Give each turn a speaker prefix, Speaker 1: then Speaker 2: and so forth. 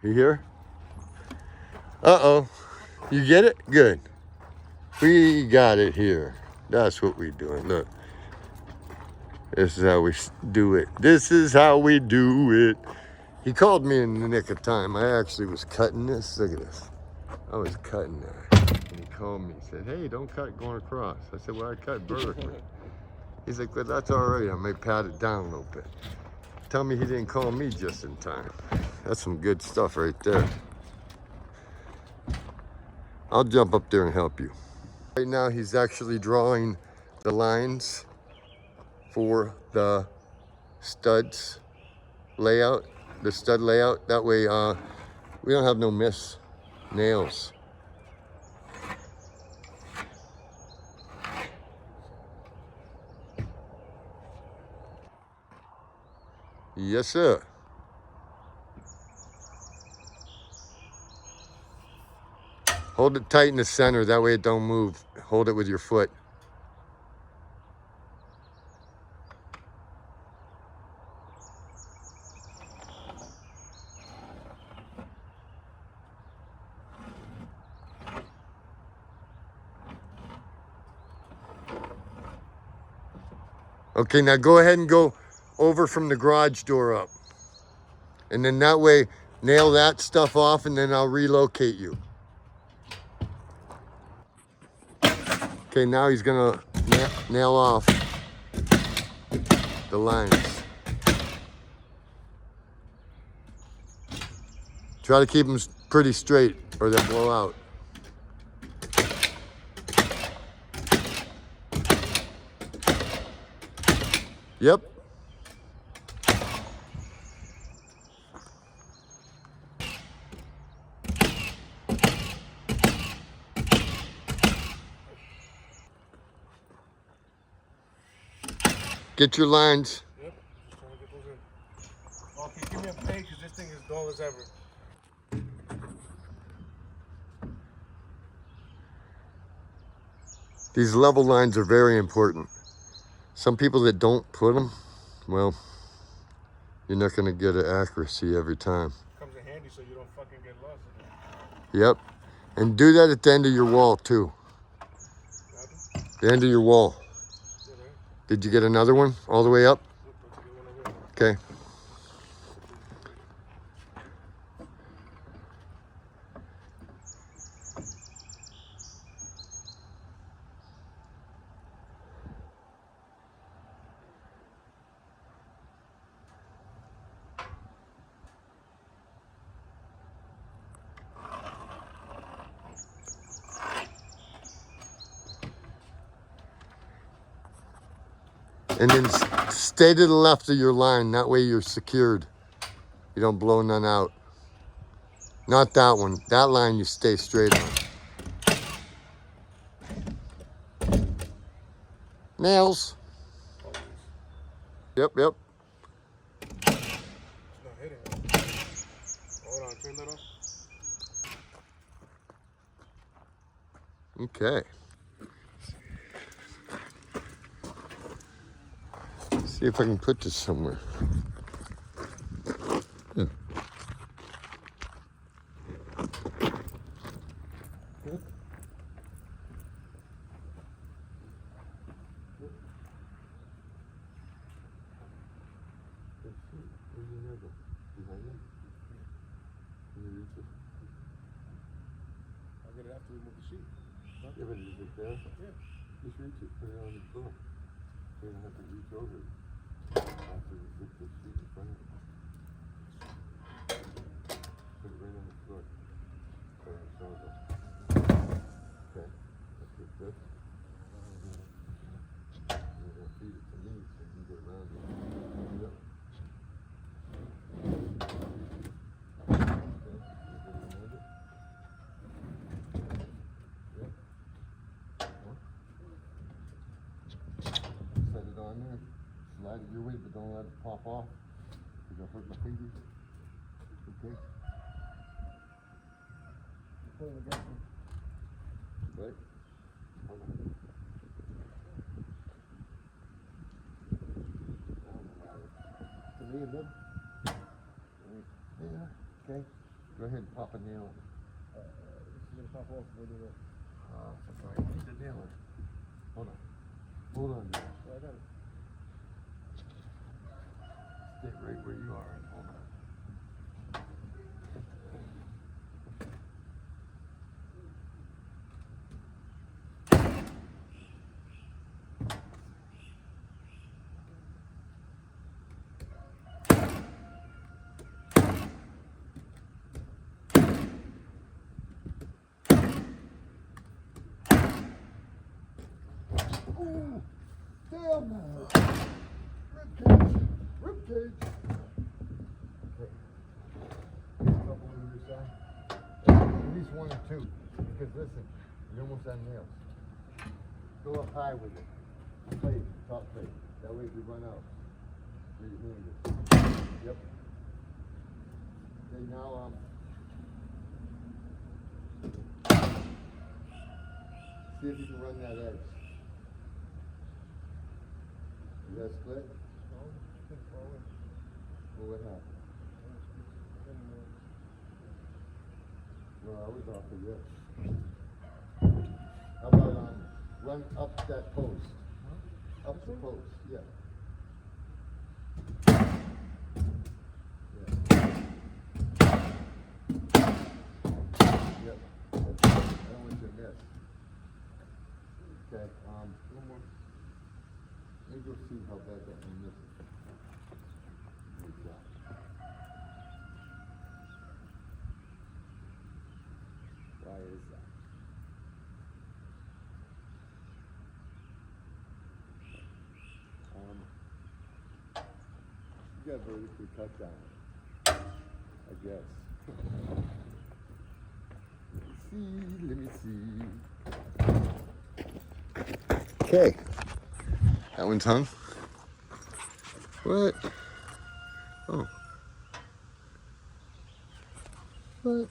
Speaker 1: You hear? Uh-oh. You get it? Good. We got it here. That's what we doing. Look. This is how we do it. This is how we do it. He called me in the nick of time. I actually was cutting this. Look at this. I was cutting that. And he called me. He said, hey, don't cut going across. I said, well, I cut vertically. He's like, well, that's all right. I may pat it down a little bit. Tell me he didn't call me just in time. That's some good stuff right there. I'll jump up there and help you. Right now, he's actually drawing the lines for the studs layout, the stud layout. That way, we don't have no miss nails. Yes, sir. Hold it tight in the center. That way it don't move. Hold it with your foot. Okay, now go ahead and go over from the garage door up. And then that way, nail that stuff off and then I'll relocate you. Okay, now he's gonna nail off the lines. Try to keep them pretty straight or they'll blow out. Yep. Get your lines.
Speaker 2: Yep, just trying to get those in. Oh, can you give me a page? Because this thing is dull as ever.
Speaker 1: These level lines are very important. Some people that don't put them, well, you're not going to get an accuracy every time.
Speaker 2: Comes in handy so you don't fucking get lost.
Speaker 1: Yep. And do that at the end of your wall, too. The end of your wall. Did you get another one all the way up? Okay. And then stay to the left of your line. That way you're secured. You don't blow none out. Not that one. That line you stay straight on. Nails. Yep, yep.
Speaker 2: It's not hitting it. Hold on, turn that off.
Speaker 1: Okay. See if I can put this somewhere. Hmm.
Speaker 2: I'll get it after we move the sheet.
Speaker 1: Yeah, but is it there? Yeah. Just reach it, put it on the floor. So you don't have to reach over it. After you put the sheet in front of it. Put it right on the floor. There, so okay, let's get this. You're gonna feed it to me so you can get around it. Yep. Set it on there, slide it your way, but don't let it pop off, because I'll hurt my fingers. Okay? Right? Hold on. To me, a bit. Yeah, okay. Go ahead and pop a nail.
Speaker 2: This is gonna pop off. We'll do that.
Speaker 1: Sorry, put the nail in. Hold on. Hold on. There.
Speaker 2: Yeah, I got it.
Speaker 1: Stay right where you are and hold on. Ooh, damn that. Rib cage. Okay. Couple on your side. At least one or two. Because listen, you're almost on nails. Go up high with it. Plate, top plate. That way if you run out, where your hand is. Yep. Okay, now see if you can run that edge. Is that split?
Speaker 2: No, it's too far away.
Speaker 1: Well, what happened? No, I was off of this. How about run up that post? Huh? Up the post, yeah. Yep. I don't want you to miss. Okay, one more. Let me go see how bad that one misses. Good job. Why is that? You got a very good touchdown, I guess. Let me see. Okay. That one's hung. What? Oh. What?